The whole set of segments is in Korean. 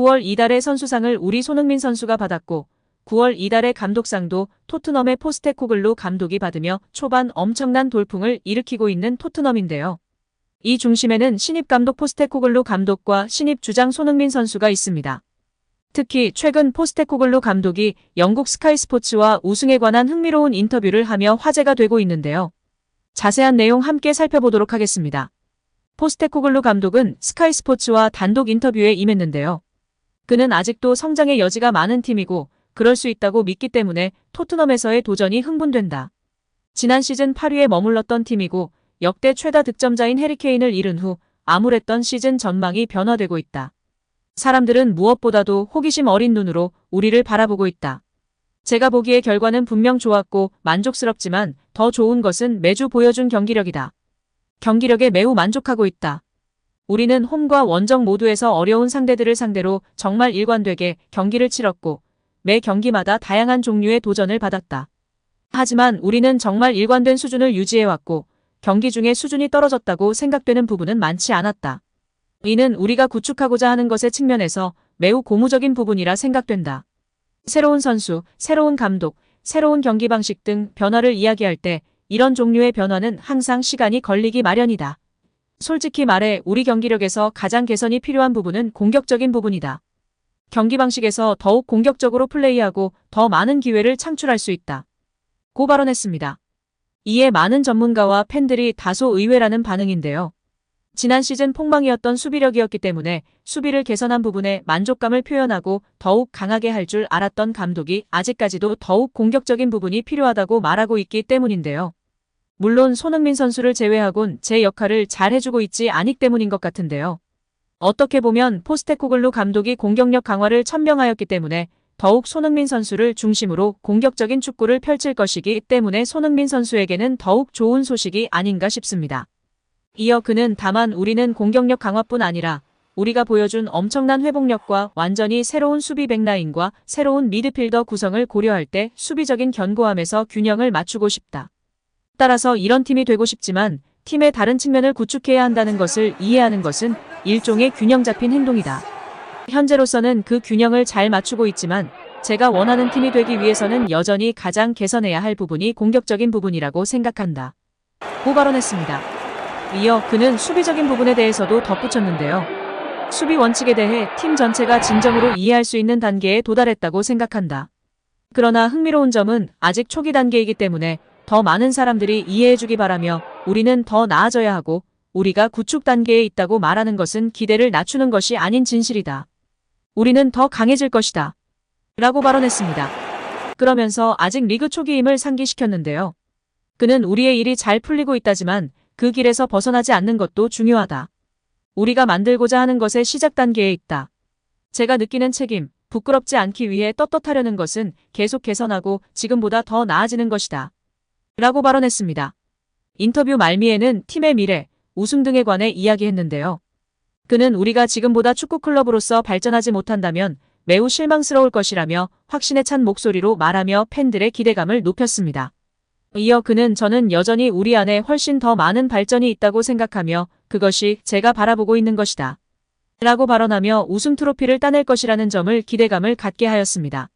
9월 이달의 선수상을 우리 손흥민 선수가 받았고 9월 이달의 감독상도 토트넘의 포스테코글루 감독이 받으며 초반 엄청난 돌풍을 일으키고 있는 토트넘인데요. 이 중심에는 신입 감독 포스테코글루 감독과 신입 주장 손흥민 선수가 있습니다. 특히 최근 포스테코글루 감독이 영국 스카이 스포츠와 우승에 관한 흥미로운 인터뷰를 하며 화제가 되고 있는데요. 자세한 내용 함께 살펴보도록 하겠습니다. 포스테코글루 감독은 스카이 스포츠와 단독 인터뷰에 임했는데요. 그는 아직도 성장의 여지가 많은 팀이고 그럴 수 있다고 믿기 때문에 토트넘에서의 도전이 흥분된다. 지난 시즌 8위에 머물렀던 팀이고 역대 최다 득점자인 해리케인을 잃은 후 암울했던 시즌 전망이 변화되고 있다. 사람들은 무엇보다도 호기심 어린 눈으로 우리를 바라보고 있다. 제가 보기에 결과는 분명 좋았고 만족스럽지만 더 좋은 것은 매주 보여준 경기력이다. 경기력에 매우 만족하고 있다. 우리는 홈과 원정 모두에서 어려운 상대들을 상대로 정말 일관되게 경기를 치렀고 매 경기마다 다양한 종류의 도전을 받았다. 하지만 우리는 정말 일관된 수준을 유지해왔고 경기 중에 수준이 떨어졌다고 생각되는 부분은 많지 않았다. 이는 우리가 구축하고자 하는 것의 측면에서 매우 고무적인 부분이라 생각된다. 새로운 선수, 새로운 감독, 새로운 경기 방식 등 변화를 이야기할 때 이런 종류의 변화는 항상 시간이 걸리기 마련이다. 솔직히 말해 우리 경기력에서 가장 개선이 필요한 부분은 공격적인 부분이다. 경기 방식에서 더욱 공격적으로 플레이하고 더 많은 기회를 창출할 수 있다. 고 발언했습니다. 이에 많은 전문가와 팬들이 다소 의외라는 반응인데요. 지난 시즌 폭망이었던 수비력이었기 때문에 수비를 개선한 부분에 만족감을 표현하고 더욱 강하게 할 줄 알았던 감독이 아직까지도 더욱 공격적인 부분이 필요하다고 말하고 있기 때문인데요. 물론 손흥민 선수를 제외하곤 제 역할을 잘 해주고 있지 않기 때문인 것 같은데요. 어떻게 보면 포스테코글루 감독이 공격력 강화를 천명하였기 때문에 더욱 손흥민 선수를 중심으로 공격적인 축구를 펼칠 것이기 때문에 손흥민 선수에게는 더욱 좋은 소식이 아닌가 싶습니다. 이어 그는 다만 우리는 공격력 강화뿐 아니라 우리가 보여준 엄청난 회복력과 완전히 새로운 수비 백라인과 새로운 미드필더 구성을 고려할 때 수비적인 견고함에서 균형을 맞추고 싶다. 따라서 이런 팀이 되고 싶지만 팀의 다른 측면을 구축해야 한다는 것을 이해하는 것은 일종의 균형 잡힌 행동이다. 현재로서는 그 균형을 잘 맞추고 있지만 제가 원하는 팀이 되기 위해서는 여전히 가장 개선해야 할 부분이 공격적인 부분이라고 생각한다. 고 발언했습니다. 이어 그는 수비적인 부분에 대해서도 덧붙였는데요. 수비 원칙에 대해 팀 전체가 진정으로 이해할 수 있는 단계에 도달했다고 생각한다. 그러나 흥미로운 점은 아직 초기 단계이기 때문에 더 많은 사람들이 이해해주기 바라며 우리는 더 나아져야 하고 우리가 구축 단계에 있다고 말하는 것은 기대를 낮추는 것이 아닌 진실이다. 우리는 더 강해질 것이다. 라고 발언했습니다. 그러면서 아직 리그 초기임을 상기시켰는데요. 그는 우리의 일이 잘 풀리고 있다지만 그 길에서 벗어나지 않는 것도 중요하다. 우리가 만들고자 하는 것의 시작 단계에 있다. 제가 느끼는 책임, 부끄럽지 않기 위해 떳떳하려는 것은 계속 개선하고 지금보다 더 나아지는 것이다. 라고 발언했습니다. 인터뷰 말미에는 팀의 미래, 우승 등에 관해 이야기했는데요. 그는 우리가 지금보다 축구클럽으로서 발전하지 못한다면 매우 실망스러울 것이라며 확신에 찬 목소리로 말하며 팬들의 기대감을 높였습니다. 이어 그는 저는 여전히 우리 안에 훨씬 더 많은 발전이 있다고 생각하며 그것이 제가 바라보고 있는 것이다. 라고 발언하며 우승 트로피를 따낼 것이라는 점을 기대감을 갖게 하였습니다.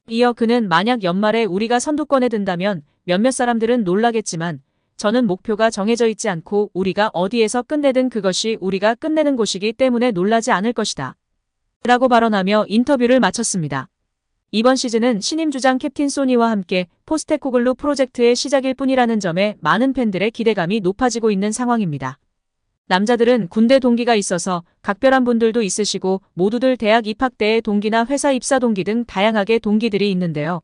이어 그는 만약 연말에 우리가 선두권에 든다면 몇몇 사람들은 놀라겠지만 저는 목표가 정해져 있지 않고 우리가 어디에서 끝내든 그것이 우리가 끝내는 곳이기 때문에 놀라지 않을 것이다. 라고 발언하며 인터뷰를 마쳤습니다. 이번 시즌은 신임 주장 캡틴 소니와 함께 포스테코글루 프로젝트의 시작일 뿐이라는 점에 많은 팬들의 기대감이 높아지고 있는 상황입니다. 남자들은 군대 동기가 있어서 각별한 분들도 있으시고 모두들 대학 입학 때의 동기나 회사 입사 동기 등 다양하게 동기들이 있는데요.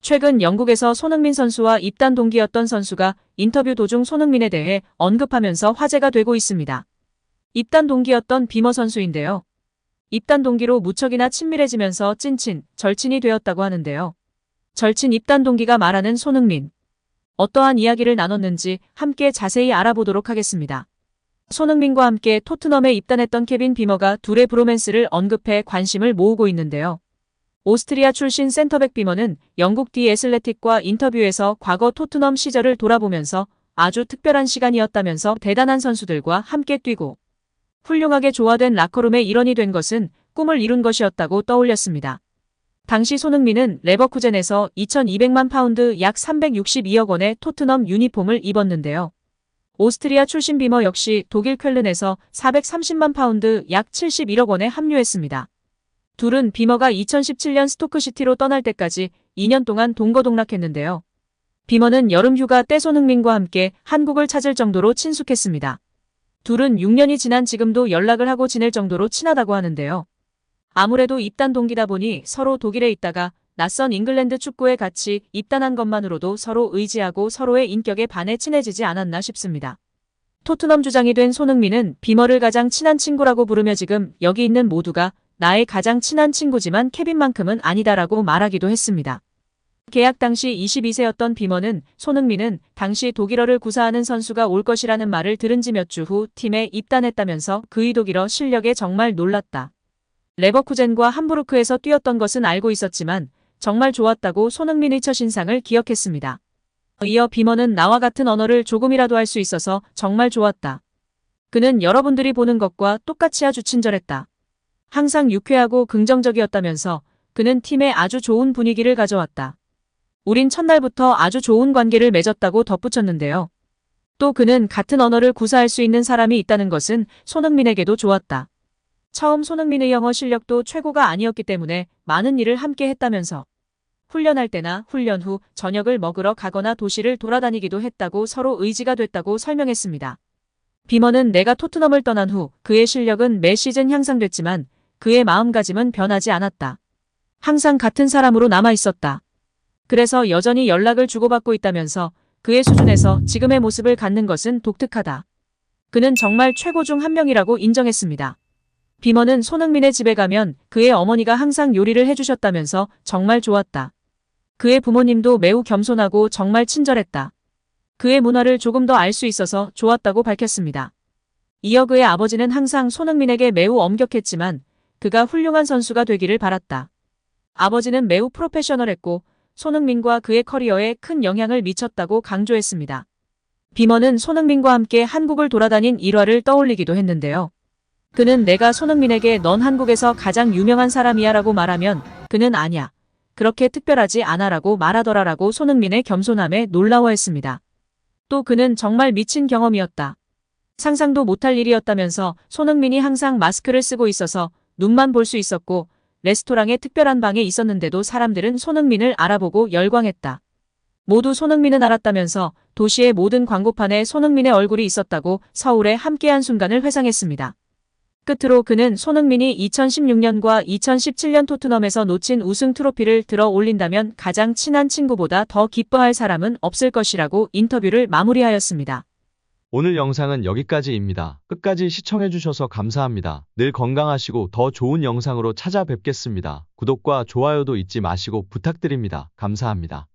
최근 영국에서 손흥민 선수와 입단 동기였던 선수가 인터뷰 도중 손흥민에 대해 언급하면서 화제가 되고 있습니다. 입단 동기였던 비머 선수인데요. 입단 동기로 무척이나 친밀해지면서 찐친, 절친이 되었다고 하는데요. 절친 입단 동기가 말하는 손흥민. 어떠한 이야기를 나눴는지 함께 자세히 알아보도록 하겠습니다. 손흥민과 함께 토트넘에 입단했던 케빈 비머가 둘의 브로맨스를 언급해 관심을 모으고 있는데요. 오스트리아 출신 센터백 비머는 영국 디 애슬레틱과 인터뷰에서 과거 토트넘 시절을 돌아보면서 아주 특별한 시간이었다면서 대단한 선수들과 함께 뛰고 훌륭하게 조화된 라커룸의 일원이 된 것은 꿈을 이룬 것이었다고 떠올렸습니다. 당시 손흥민은 레버쿠젠에서 2,200만 파운드 약 362억 원의 토트넘 유니폼을 입었는데요. 오스트리아 출신 비머 역시 독일 쾰른에서 430만 파운드 약 71억 원에 합류했습니다. 둘은 비머가 2017년 스토크시티로 떠날 때까지 2년 동안 동거동락했는데요. 비머는 여름휴가 때 손흥민과 함께 한국을 찾을 정도로 친숙했습니다. 둘은 6년이 지난 지금도 연락을 하고 지낼 정도로 친하다고 하는데요. 아무래도 입단 동기다 보니 서로 독일에 있다가 낯선 잉글랜드 축구에 같이 입단한 것만으로도 서로 의지하고 서로의 인격에 반해 친해지지 않았나 싶습니다. 토트넘 주장이 된 손흥민은 비머를 가장 친한 친구라고 부르며 지금 여기 있는 모두가 나의 가장 친한 친구지만 케빈만큼은 아니다라고 말하기도 했습니다. 계약 당시 22세였던 비머는 손흥민은 당시 독일어를 구사하는 선수가 올 것이라는 말을 들은 지 몇 주 후 팀에 입단했다면서 그의 독일어 실력에 정말 놀랐다. 레버쿠젠과 함부르크에서 뛰었던 것은 알고 있었지만 정말 좋았다고 손흥민의 첫인상을 기억했습니다. 이어 비머는 나와 같은 언어를 조금이라도 할 수 있어서 정말 좋았다. 그는 여러분들이 보는 것과 똑같이 아주 친절했다. 항상 유쾌하고 긍정적이었다면서 그는 팀에 아주 좋은 분위기를 가져왔다. 우린 첫날부터 아주 좋은 관계를 맺었다고 덧붙였는데요. 또 그는 같은 언어를 구사할 수 있는 사람이 있다는 것은 손흥민에게도 좋았다. 처음 손흥민의 영어 실력도 최고가 아니었기 때문에 많은 일을 함께 했다면서 훈련할 때나 훈련 후 저녁을 먹으러 가거나 도시를 돌아다니기도 했다고 서로 의지가 됐다고 설명했습니다. 비머는 내가 토트넘을 떠난 후 그의 실력은 매 시즌 향상됐지만 그의 마음가짐은 변하지 않았다. 항상 같은 사람으로 남아 있었다. 그래서 여전히 연락을 주고받고 있다면서 그의 수준에서 지금의 모습을 갖는 것은 독특하다. 그는 정말 최고 중 한 명이라고 인정했습니다. 비머는 손흥민의 집에 가면 그의 어머니가 항상 요리를 해주셨다면서 정말 좋았다. 그의 부모님도 매우 겸손하고 정말 친절했다. 그의 문화를 조금 더 알 수 있어서 좋았다고 밝혔습니다. 이어 그의 아버지는 항상 손흥민에게 매우 엄격했지만 그가 훌륭한 선수가 되기를 바랐다. 아버지는 매우 프로페셔널했고 손흥민과 그의 커리어에 큰 영향을 미쳤다고 강조했습니다. 비머는 손흥민과 함께 한국을 돌아다닌 일화를 떠올리기도 했는데요. 그는 내가 손흥민에게 넌 한국에서 가장 유명한 사람이야 라고 말하면 그는 아니야. 그렇게 특별하지 않아 라고 말하더라라고 손흥민의 겸손함에 놀라워했습니다. 또 그는 정말 미친 경험이었다. 상상도 못할 일이었다면서 손흥민이 항상 마스크를 쓰고 있어서 눈만 볼 수 있었고 레스토랑에 특별한 방에 있었는데도 사람들은 손흥민을 알아보고 열광했다. 모두 손흥민은 알았다면서 도시의 모든 광고판에 손흥민의 얼굴이 있었다고 서울에 함께한 순간을 회상했습니다. 끝으로 그는 손흥민이 2016년과 2017년 토트넘에서 놓친 우승 트로피를 들어 올린다면 가장 친한 친구보다 더 기뻐할 사람은 없을 것이라고 인터뷰를 마무리하였습니다. 오늘 영상은 여기까지입니다. 끝까지 시청해주셔서 감사합니다. 늘 건강하시고 더 좋은 영상으로 찾아뵙겠습니다. 구독과 좋아요도 잊지 마시고 부탁드립니다. 감사합니다.